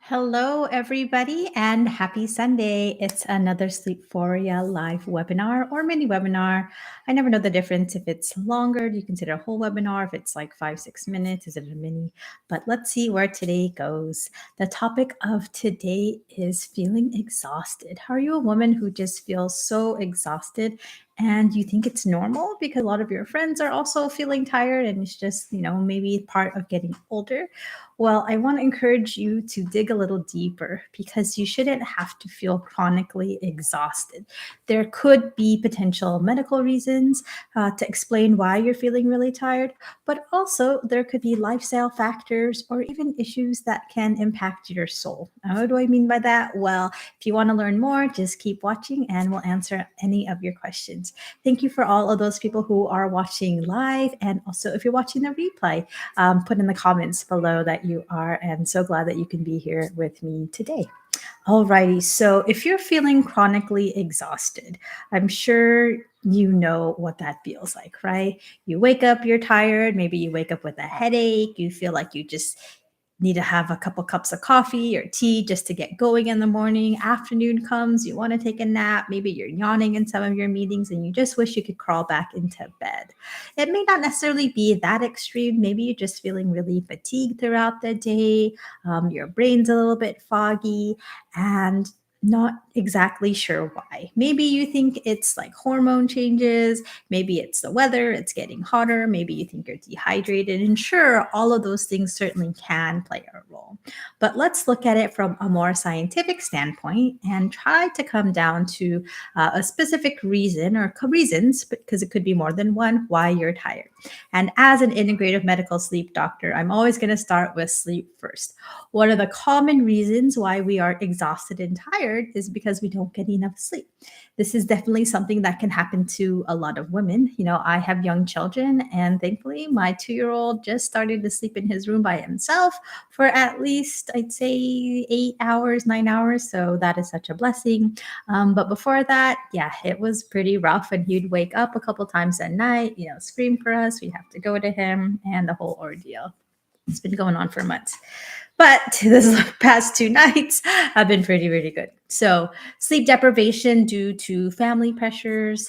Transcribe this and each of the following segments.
Hello, everybody, and happy Sunday. It's another Sleephoria live webinar or mini webinar. I never know the difference if it's longer. Do you consider a whole webinar? If it's like 5-6 minutes, is it a mini? But let's see where today goes. The topic of today is feeling exhausted. Are you a woman who just feels so exhausted and you think it's normal because a lot of your friends are also feeling tired and it's just, maybe part of getting older? Well, I want to encourage you to dig a little deeper because you shouldn't have to feel chronically exhausted. There could be potential medical reasons to explain why you're feeling really tired, but also there could be lifestyle factors or even issues that can impact your soul. Now, what do I mean by that? Well, if you want to learn more, just keep watching and we'll answer any of your questions. Thank you for all of those people who are watching live. And also, if you're watching the replay, put in the comments below that you are, and so glad that you can be here with me today. Alrighty, so if you're feeling chronically exhausted, I'm sure you know what that feels like, right? You wake up, you're tired, maybe you wake up with a headache, you feel like you just need to have a couple cups of coffee or tea just to get going in the morning. Afternoon comes, you want to take a nap, maybe you're yawning in some of your meetings and you just wish you could crawl back into bed. It may not necessarily be that extreme. Maybe you're just feeling really fatigued throughout the day, your brain's a little bit foggy, and not exactly sure why. Maybe you think it's like hormone changes, maybe it's the weather, it's getting hotter, maybe you think you're dehydrated, and sure, all of those things certainly can play a role. But let's look at it from a more scientific standpoint and try to come down to a specific reason or reasons, because it could be more than one, why you're tired. And as an integrative medical sleep doctor, I'm always going to start with sleep first. One of the common reasons why we are exhausted and tired is because we don't get enough sleep. This is definitely something that can happen to a lot of women. I have young children, and thankfully, my 2-year-old just started to sleep in his room by himself for at least, I'd say, 8 hours, 9 hours. So that is such a blessing. But before that, yeah, it was pretty rough. And he'd wake up a couple times at night, scream for us. We'd have to go to him and the whole ordeal. It's been going on for months. But this past 2 nights have been pretty, really good. So sleep deprivation due to family pressures,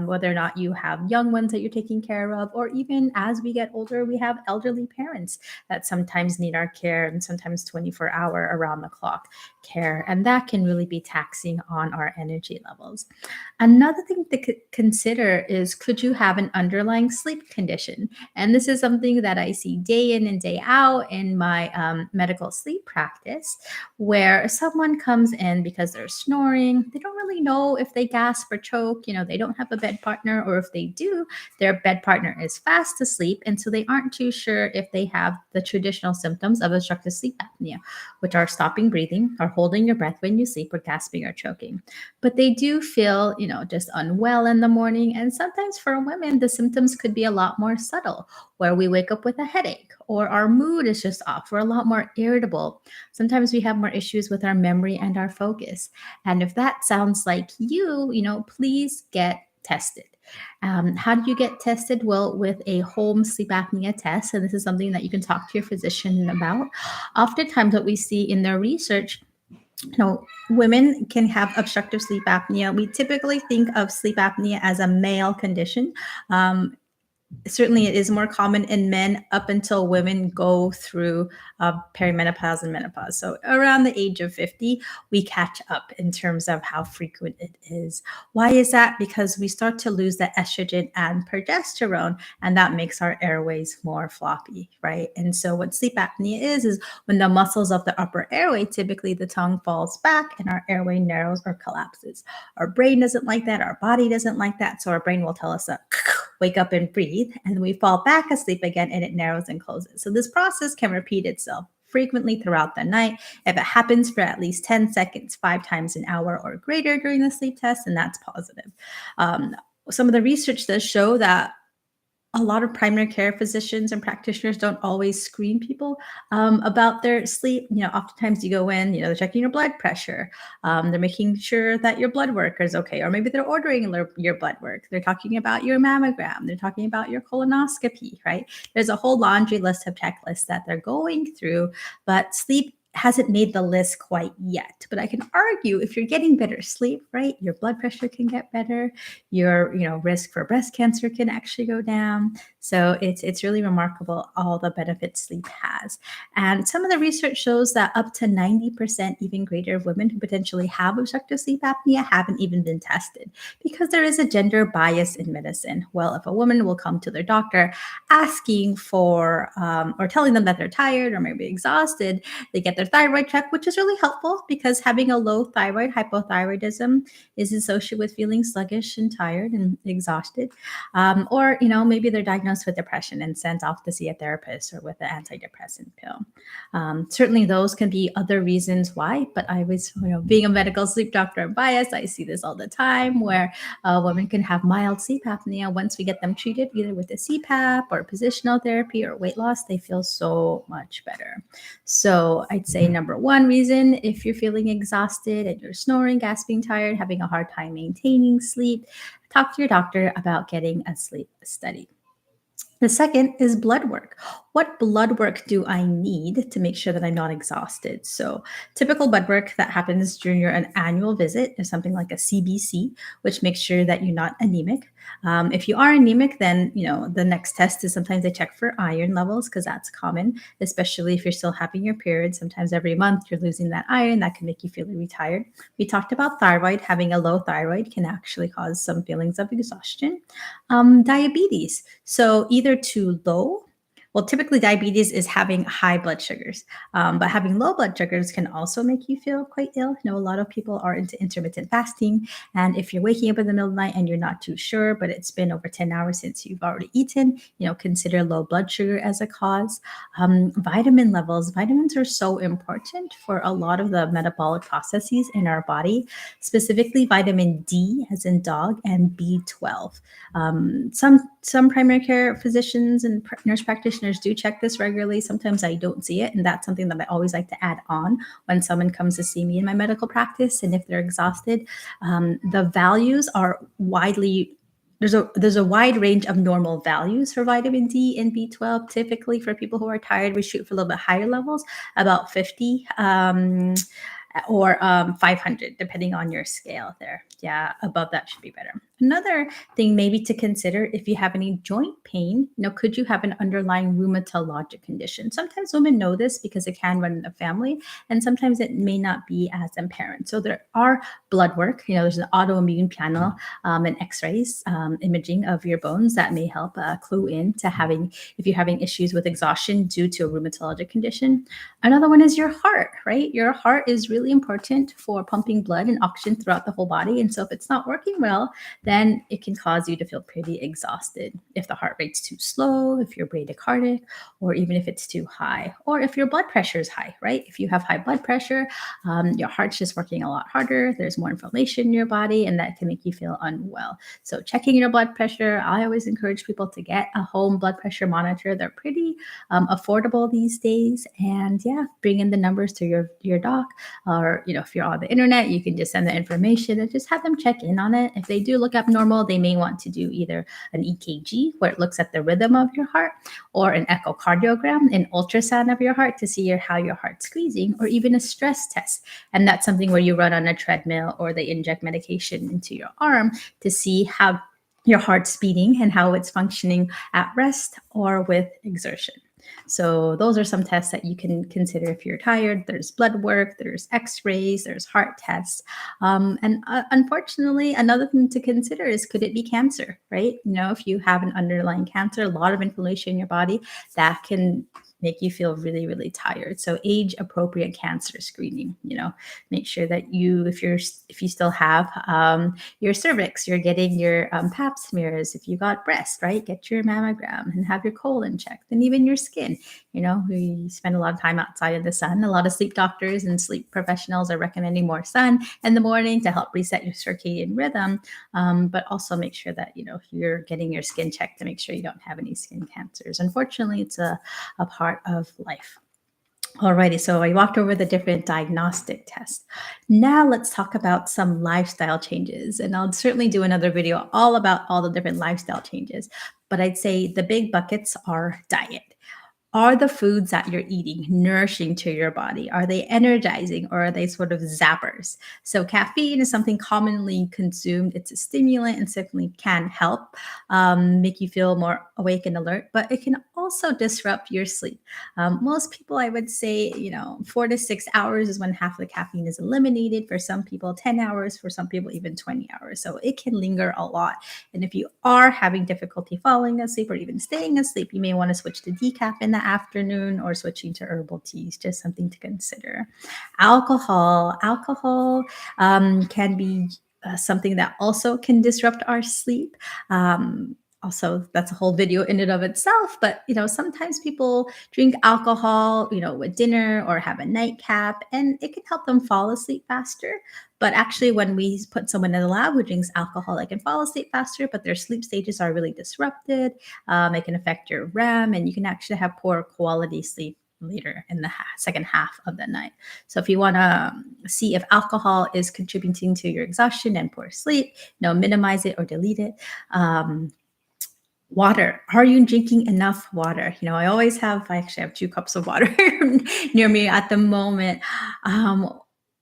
whether or not you have young ones that you're taking care of, or even as we get older, we have elderly parents that sometimes need our care and sometimes 24-hour around the clock care. And that can really be taxing on our energy levels. Another thing to consider is, could you have an underlying sleep condition? And this is something that I see day in and day out in my medical sleep practice, where someone comes in because they're snoring. They don't really know if they gasp or choke. They don't have a bed partner, or if they do, their bed partner is fast asleep. And so they aren't too sure if they have the traditional symptoms of obstructive sleep apnea, which are stopping breathing or holding your breath when you sleep or gasping or choking. But they do feel, just unwell in the morning. And sometimes for women, the symptoms could be a lot more subtle, where we wake up with a headache or our mood is just off. We're a lot more irritable. Sometimes we have more issues with our memory and our focus. And if that sounds like you, please get tested. How do you get tested? Well, with a home sleep apnea test. And this is something that you can talk to your physician about. Oftentimes, what we see in their research, women can have obstructive sleep apnea. We typically think of sleep apnea as a male condition. Certainly it is more common in men up until women go through perimenopause and menopause. So around the age of 50, we catch up in terms of how frequent it is. Why is that? Because we start to lose the estrogen and progesterone, and that makes our airways more floppy, right? And so what sleep apnea is when the muscles of the upper airway, typically the tongue falls back and our airway narrows or collapses. Our brain doesn't like that. Our body doesn't like that. So our brain will tell us that wake up and breathe, and we fall back asleep again and it narrows and closes. So this process can repeat itself frequently throughout the night. If it happens for at least 10 seconds, 5 times an hour or greater during the sleep test, then that's positive. Some of the research does show that a lot of primary care physicians and practitioners don't always screen people about their sleep. Oftentimes you go in, they're checking your blood pressure. They're making sure that your blood work is okay. Or maybe they're ordering your blood work. They're talking about your mammogram. They're talking about your colonoscopy, right? There's a whole laundry list of checklists that they're going through, but sleep hasn't made the list quite yet. But I can argue if you're getting better sleep, right, your blood pressure can get better, your risk for breast cancer can actually go down. So it's really remarkable all the benefits sleep has. And some of the research shows that up to 90%, even greater, of women who potentially have obstructive sleep apnea haven't even been tested because there is a gender bias in medicine. Well, if a woman will come to their doctor asking for or telling them that they're tired or maybe exhausted, they get their thyroid checked, which is really helpful because having a low thyroid, hypothyroidism, is associated with feeling sluggish and tired and exhausted. Or, maybe they're diagnosed with depression and sent off to see a therapist or with an antidepressant pill. Certainly, those can be other reasons why, but I was, being a medical sleep doctor, I'm biased. I see this all the time where women can have mild sleep apnea. Once we get them treated either with a CPAP or positional therapy or weight loss, they feel so much better. So I'd say number one reason, if you're feeling exhausted and you're snoring, gasping, tired, having a hard time maintaining sleep, talk to your doctor about getting a sleep study. The second is blood work. What blood work do I need to make sure that I'm not exhausted? So, typical blood work that happens during your an annual visit is something like a CBC, which makes sure that you're not anemic. If you are anemic, then the next test is sometimes they check for iron levels because that's common, especially if you're still having your period. Sometimes every month you're losing that iron that can make you feel really tired. We talked about thyroid. Having a low thyroid can actually cause some feelings of exhaustion. Diabetes. So either too low. Well, typically diabetes is having high blood sugars, but having low blood sugars can also make you feel quite ill. A lot of people are into intermittent fasting, and if you're waking up in the middle of the night and you're not too sure, but it's been over 10 hours since you've already eaten, consider low blood sugar as a cause. Vitamin levels. Vitamins are so important for a lot of the metabolic processes in our body, specifically vitamin D, as in dog, and B12. Some primary care physicians and nurse practitioners do check this regularly. Sometimes I don't see it, and that's something that I always like to add on when someone comes to see me in my medical practice. And if they're exhausted, the values are widely there's a wide range of normal values for vitamin D and B12. Typically, for people who are tired, we shoot for a little bit higher levels, about 50. Or 500, depending on your scale there. Yeah, above that should be better. Another thing maybe to consider, if you have any joint pain, could you have an underlying rheumatologic condition? Sometimes women know this because it can run in the family, and sometimes it may not be as apparent. So there are blood work, there's an autoimmune panel and x-rays, imaging of your bones that may help clue in to if you're having issues with exhaustion due to a rheumatologic condition. Another one is your heart, right? Your heart is really important for pumping blood and oxygen throughout the whole body. And so if it's not working well, then it can cause you to feel pretty exhausted. If the heart rate's too slow, if you're bradycardic, or even if it's too high, or if your blood pressure is high, right? If you have high blood pressure, your heart's just working a lot harder. There's more inflammation in your body, and that can make you feel unwell. So checking your blood pressure, I always encourage people to get a home blood pressure monitor. They're pretty affordable these days. And yeah, bring in the numbers to your doc, or if you're on the internet, you can just send the information and just have them check in on it. If they do look abnormal, they may want to do either an EKG, where it looks at the rhythm of your heart, or an echocardiogram, an ultrasound of your heart to see how your heart's squeezing, or even a stress test. And that's something where you run on a treadmill or they inject medication into your arm to see how your heart's beating and how it's functioning at rest or with exertion. So those are some tests that you can consider if you're tired. There's blood work, there's x-rays, there's heart tests. And unfortunately, another thing to consider is, could it be cancer, right? If you have an underlying cancer, a lot of inflammation in your body, that can make you feel really, really tired. So age appropriate cancer screening, make sure that if you still have your cervix, you're getting your pap smears. If you got breast, right, get your mammogram and have your colon checked, and even your skin. We spend a lot of time outside of the sun. A lot of sleep doctors and sleep professionals are recommending more sun in the morning to help reset your circadian rhythm, but also make sure that you're getting your skin checked to make sure you don't have any skin cancers. Unfortunately, it's a part of life. Alrighty, so I walked over the different diagnostic tests. Now let's talk about some lifestyle changes. And I'll certainly do another video all about all the different lifestyle changes. But I'd say the big buckets are diet. Are the foods that you're eating nourishing to your body? Are they energizing or are they sort of zappers? So, caffeine is something commonly consumed. It's a stimulant and certainly can help make you feel more awake and alert, but it can also disrupt your sleep. Most people, I would say, 4 to 6 hours is when half the caffeine is eliminated. For some people, 10 hours, for some people, even 20 hours. So, it can linger a lot. And if you are having difficulty falling asleep or even staying asleep, you may want to switch to decaf in the afternoon or switching to herbal teas, just something to consider. Alcohol can be something that also can disrupt our sleep. Also, that's a whole video in and of itself. But sometimes people drink alcohol, with dinner or have a nightcap, and it can help them fall asleep faster. But actually, when we put someone in the lab who drinks alcohol, they can fall asleep faster, but their sleep stages are really disrupted. It can affect your REM, and you can actually have poor quality sleep later in the second half of the night. So if you want to see if alcohol is contributing to your exhaustion and poor sleep, minimize it or delete it. Water. Are you drinking enough water? I actually have 2 cups of water near me at the moment.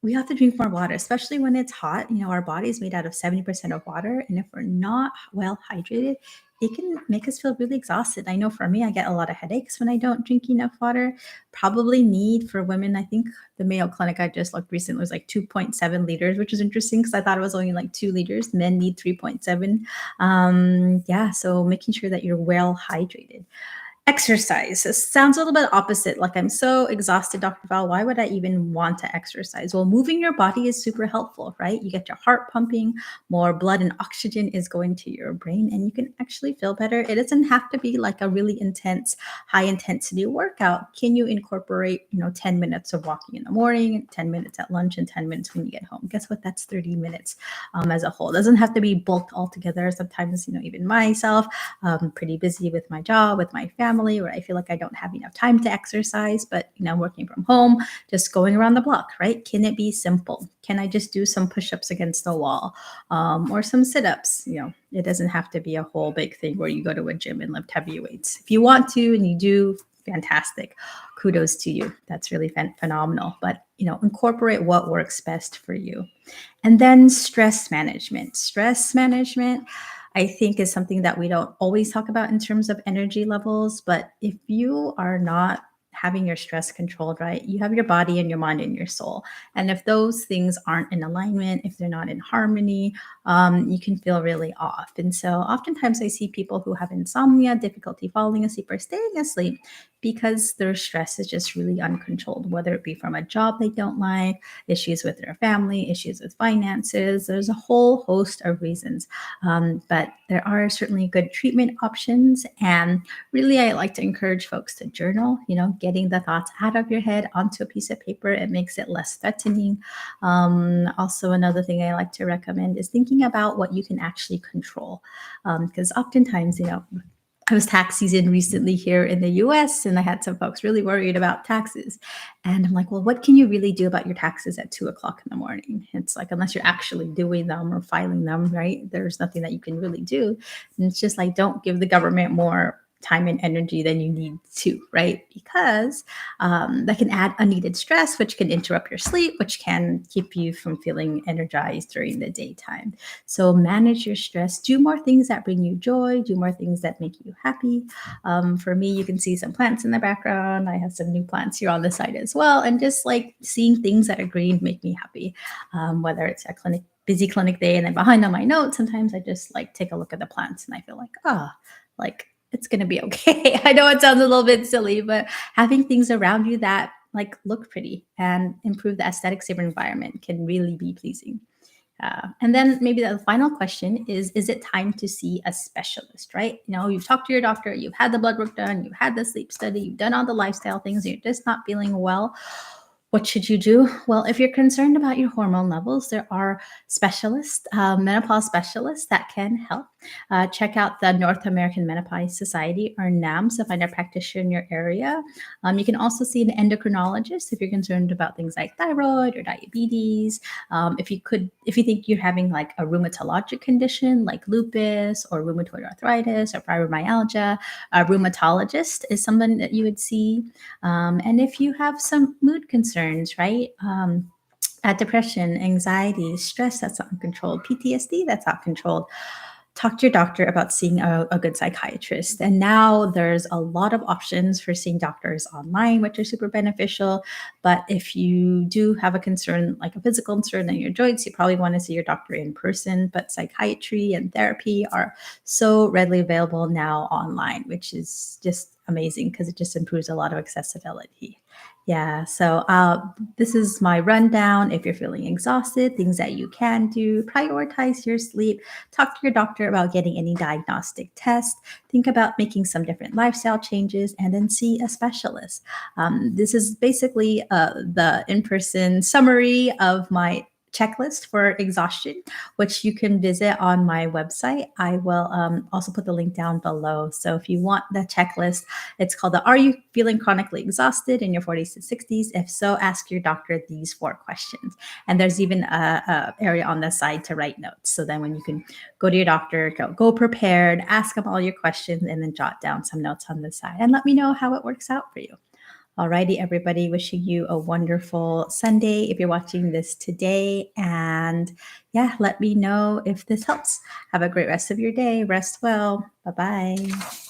We have to drink more water, especially when it's hot. Our body is made out of 70% of water. And if we're not well hydrated, it can make us feel really exhausted. I know for me, I get a lot of headaches when I don't drink enough water. Probably need for women, I think the Mayo Clinic I just looked recently was like 2.7 liters, which is interesting because I thought it was only like 2 liters. Men need 3.7. Yeah, so making sure that you're well hydrated. Exercise. This sounds a little bit opposite. Like, I'm so exhausted, Dr. Val. Why would I even want to exercise? Well, moving your body is super helpful, right? You get your heart pumping, more blood and oxygen is going to your brain, and you can actually feel better. It doesn't have to be like a really intense, high intensity workout. Can you incorporate, 10 minutes of walking in the morning, 10 minutes at lunch, and 10 minutes when you get home? Guess what? That's 30 minutes as a whole. It doesn't have to be bulked all together. Sometimes, even myself, pretty busy with my job, with my family, where I feel like I don't have enough time to exercise, but working from home, just going around the block, right? Can it be simple? Can I just do some push-ups against the wall or some sit-ups? It doesn't have to be a whole big thing where you go to a gym and lift heavy weights. If you want to and you do, fantastic. Kudos to you. That's really phenomenal. But incorporate what works best for you. And then stress management. Stress management, I think, is something that we don't always talk about in terms of energy levels. But if you are not having your stress controlled, right, you have your body and your mind and your soul. And if those things aren't in alignment, if they're not in harmony, you can feel really off. And so oftentimes I see people who have insomnia, difficulty falling asleep or staying asleep because their stress is just really uncontrolled, whether it be from a job they don't like, issues with their family, issues with finances. There's a whole host of reasons. But there are certainly good treatment options. And really, I like to encourage folks to journal, getting the thoughts out of your head onto a piece of paper. It makes it less threatening. Also, another thing I like to recommend is thinking about what you can actually control. Because oftentimes, it was tax season recently here in the US, and I had some folks really worried about taxes. And I'm like, well, what can you really do about your taxes at 2 o'clock in the morning? It's like, unless you're actually doing them or filing them, right? There's nothing that you can really do. And it's just like, don't give the government more time and energy than you need to, right? Because that can add unneeded stress, which can interrupt your sleep, which can keep you from feeling energized during the daytime. So manage your stress, do more things that bring you joy, do more things that make you happy. For me, you can see some plants in the background. I have some new plants here on the side as well. And just like seeing things that are green make me happy, whether it's a busy clinic day and then behind on my notes, sometimes I just like take a look at the plants and I feel like, like it's going to be okay. I know it sounds a little bit silly, but having things around you that like look pretty and improve the aesthetics of your environment can really be pleasing. And then maybe the final question is it time to see a specialist, right? You've talked to your doctor, you've had the blood work done, you've had the sleep study, you've done all the lifestyle things, you're just not feeling well. What should you do? Well, if you're concerned about your hormone levels, there are specialists, menopause specialists that can help. Check out the North American Menopause Society, or NAMS, to find a practitioner in your area. You can also see an endocrinologist if you're concerned about things like thyroid or diabetes. If you think you're having like a rheumatologic condition like lupus or rheumatoid arthritis or fibromyalgia, a rheumatologist is someone that you would see. And if you have some mood concerns, right? Depression, anxiety, stress that's not controlled, PTSD that's not controlled, talk to your doctor about seeing a good psychiatrist. And now there's a lot of options for seeing doctors online, which are super beneficial. But if you do have a concern, like a physical concern in your joints, you probably want to see your doctor in person. But psychiatry and therapy are so readily available now online, which is just amazing because it just improves a lot of accessibility. Yeah, so this is my rundown. If you're feeling exhausted, things that you can do: prioritize your sleep, talk to your doctor about getting any diagnostic tests, think about making some different lifestyle changes, and then see a specialist. This is basically the in person summary of my checklist for exhaustion, which you can visit on my website. I will also put the link down below. So if you want the checklist, it's called the Are You Feeling Chronically Exhausted in Your 40s to 60s? If so, ask your doctor these 4 questions. And there's even a area on the side to write notes. So then when you can go to your doctor, go prepared, ask them all your questions, and then jot down some notes on the side. And let me know how it works out for you. Alrighty, everybody, wishing you a wonderful Sunday if you're watching this today. And yeah, let me know if this helps. Have a great rest of your day. Rest well. Bye-bye.